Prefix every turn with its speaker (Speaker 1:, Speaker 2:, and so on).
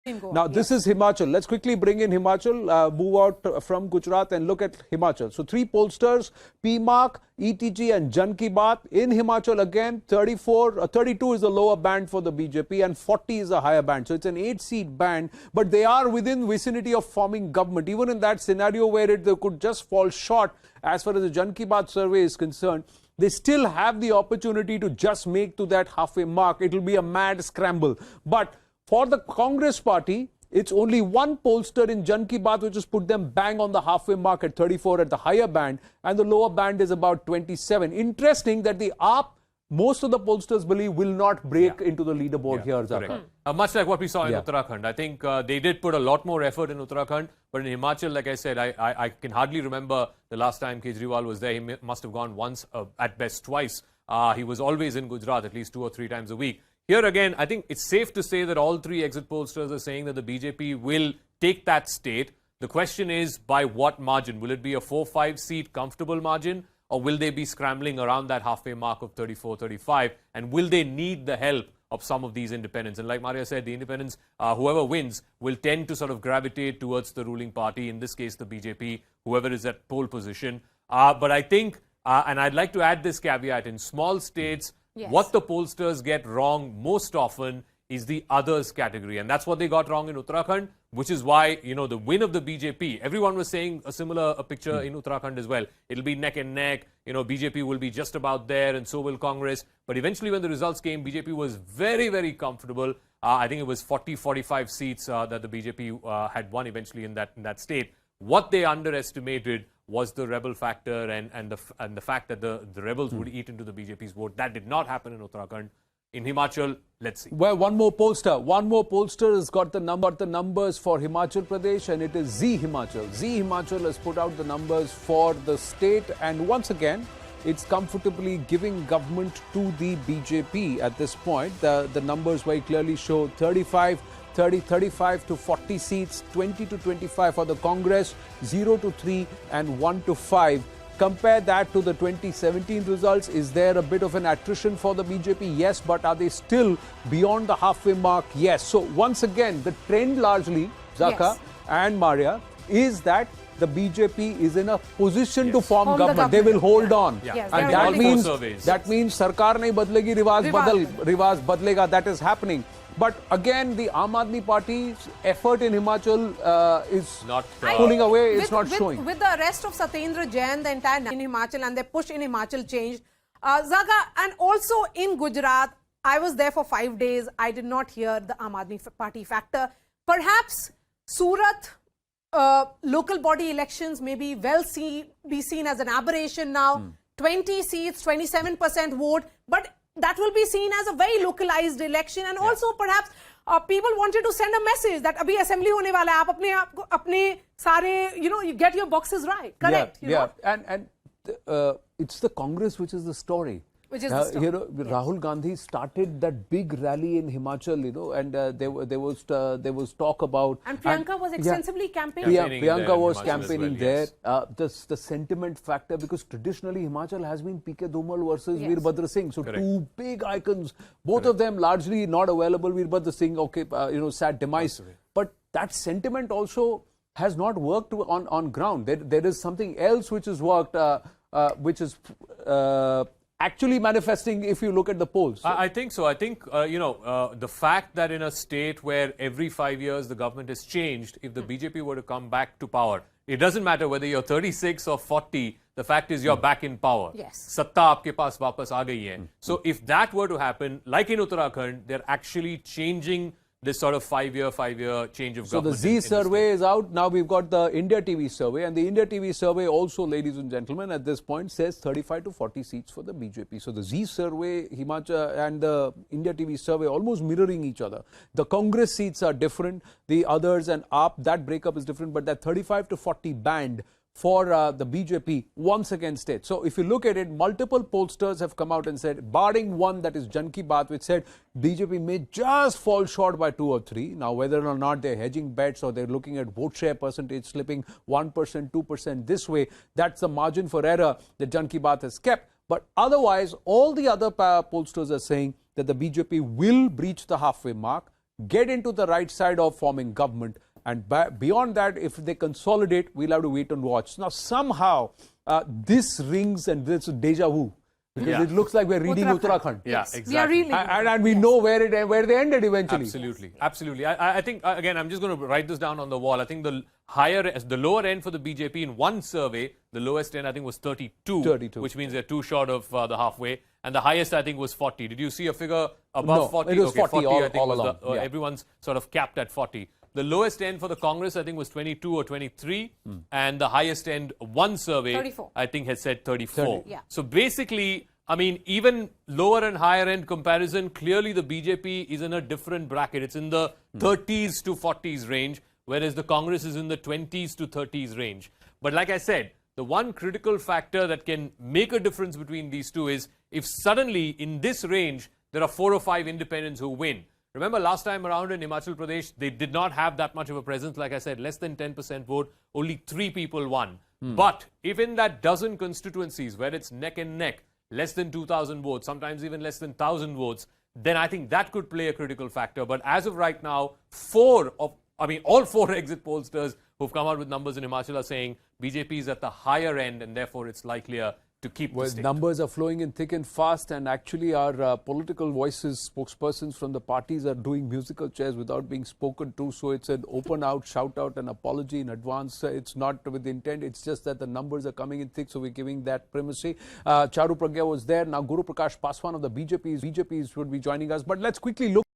Speaker 1: Now, this is Himachal. Let's quickly bring in Himachal, move out from Gujarat and look at Himachal. So, three pollsters, PMark, ETG and Jan Ki Baat. In Himachal, again, 32 is the lower band for the BJP and 40 is a higher band. So, it's an 8-seat band, but they are within vicinity of forming government. Even in that scenario where they could just fall short as far as the Jan Ki Baat survey is concerned, they still have the opportunity to just make to that halfway mark. It will be a mad scramble. But for the Congress party, it's only one pollster in Jan Ki Baat which has put them bang on the halfway mark at 34 at the higher band, and the lower band is about 27. Interesting that the AAP, most of the pollsters believe, will not break into the leaderboard here, Zaka.
Speaker 2: Much like what we saw in Uttarakhand. I think they did put a lot more effort in Uttarakhand, but in Himachal, like I said, I can hardly remember the last time Kejriwal was there. He must have gone once, at best twice. He was always in Gujarat, at least 2 or 3 times a week. Here again, I think it's safe to say that all 3 exit pollsters are saying that the BJP will take that state. The question is, by what margin? Will it be a 4-5 seat comfortable margin, or will they be scrambling around that halfway mark of 34, 35? And will they need the help of some of these independents? And like Maria said, the independents, whoever wins, will tend to sort of gravitate towards the ruling party, in this case the BJP, whoever is at pole position. But I think, and I'd like to add this caveat, in small states, what the pollsters get wrong most often is the others category. And that's what they got wrong in Uttarakhand, which is why, you know, the win of the BJP, everyone was saying a similar picture in Uttarakhand as well. It'll be neck and neck. You know, BJP will be just about there and so will Congress. But eventually when the results came, BJP was very, very comfortable. I think it was 40-45 seats that the BJP had won eventually in that state. What they underestimated was the rebel factor and the fact that the rebels would eat into the BJP's vote. That did not happen in Uttarakhand. In Himachal, let's see.
Speaker 1: Well, one more pollster has got the numbers for Himachal Pradesh, and it is Zee Himachal. Zee Himachal has put out the numbers for the state, and once again, it's comfortably giving government to the BJP at this point. The numbers very clearly show 35 to 40 seats, 20 to 25 for the Congress, 0 to 3 and 1 to 5. Compare that to the 2017 results. Is there a bit of an attrition for the BJP? Yes, but are they still beyond the halfway mark? Yes. So once again, the trend largely, Zaka and Maria, is that the BJP is in a position to form government. They will hold on.
Speaker 2: Yes,
Speaker 1: and that means Sarkar nahi badlegi, Riwaz badlega. That is happening. But again, the Aam Aadmi Party's effort in Himachal is not pulling away. It's not showing.
Speaker 3: With the arrest of Satyendra Jain, the entire in Himachal, and their push in Himachal changed. Zaga, and also in Gujarat, I was there for 5 days. I did not hear the Aam Aadmi Party factor. Perhaps Surat local body elections may be be seen as an aberration now. 20 seats, 27% vote, but that will be seen as a very localized election, and also perhaps people wanted to send a message that abhi assembly hone wala hai, aap apne sare, you get your boxes right, correct?
Speaker 1: And it's the Congress which is the story.
Speaker 3: Which is the story.
Speaker 1: You know, Rahul Gandhi started that big rally in Himachal, you know, and there was talk about.
Speaker 3: And Priyanka was extensively campaigning.
Speaker 1: Priyanka was campaigning there. The sentiment factor, because traditionally Himachal has been P.K. Dhumal versus Veerbhadra Singh. So two big icons, both of them largely not available. Veerbhadra Singh, sad demise. But that sentiment also has not worked on ground. There is something else which has worked, which is actually manifesting if you look at the polls.
Speaker 2: I think so. I think, the fact that in a state where every 5 years the government has changed, if the BJP were to come back to power, it doesn't matter whether you're 36 or 40, the fact is you're back in power.
Speaker 3: Yes.
Speaker 2: Satta aapke paas wapas aa gayi hai. So if that were to happen, like in Uttarakhand, they're actually changing this sort of 5-year change of government.
Speaker 1: So the Z survey is out. Now we've got the India TV survey, and the India TV survey also, ladies and gentlemen, at this point says 35 to 40 seats for the BJP. So the Z survey, Himachal, and the India TV survey almost mirroring each other. The Congress seats are different. The others and AAP, that breakup is different, but that 35 to 40 band for the BJP once again states. So if you look at it, multiple pollsters have come out and said, barring one, that is Jan Ki Baat, which said BJP may just fall short by 2 or 3. Now, whether or not they're hedging bets or they're looking at vote share percentage slipping 1%, 2% this way, that's the margin for error that Jan Ki Baat has kept. But otherwise, all the other pollsters are saying that the BJP will breach the halfway mark. get into the right side of forming government. And beyond that, if they consolidate, we'll have to wait and watch. Now, somehow, this rings and this is deja vu. Because it looks like we're reading Uttarakhand.
Speaker 2: Yeah,
Speaker 3: Yes,
Speaker 2: exactly.
Speaker 3: we are reading.
Speaker 1: And we know where they ended eventually.
Speaker 2: Absolutely, absolutely. I think again, I'm just going to write this down on the wall. I think the lower end for the BJP in one survey, the lowest end I think was 32, which means they're too short of the halfway, and the highest I think was 40. Did you see a figure above
Speaker 1: No,
Speaker 2: 40?
Speaker 1: it was 40
Speaker 2: I think
Speaker 1: all
Speaker 2: was
Speaker 1: along. Yeah.
Speaker 2: everyone's sort of capped at 40. The lowest end for the Congress I think was 22 or 23, and the highest end one survey
Speaker 3: 34.
Speaker 2: I think has said 34.
Speaker 3: Yeah.
Speaker 2: So basically, I mean, even lower and higher end comparison, clearly the BJP is in a different bracket. It's in the 30s to 40s range, whereas the Congress is in the 20s to 30s range. But like I said, the one critical factor that can make a difference between these two is if suddenly in this range there are 4 or 5 independents who win. Remember last time around in Himachal Pradesh, they did not have that much of a presence. Like I said, less than 10% vote, only 3 people won. But if in that dozen constituencies where it's neck and neck, less than 2,000 votes, sometimes even less than 1,000 votes, then I think that could play a critical factor. But as of right now, all 4 exit pollsters who've come out with numbers in Himachal are saying BJP is at the higher end and therefore it's likelier to keep the state.
Speaker 1: Numbers are flowing in thick and fast, and actually our political voices, spokespersons from the parties are doing musical chairs without being spoken to. So it's an open out, shout out, and apology in advance. It's not with intent. It's just that the numbers are coming in thick, so we're giving that primacy. Charu Pragya was there. Now Guru Prakash Paswan of the BJP would be joining us. But let's quickly look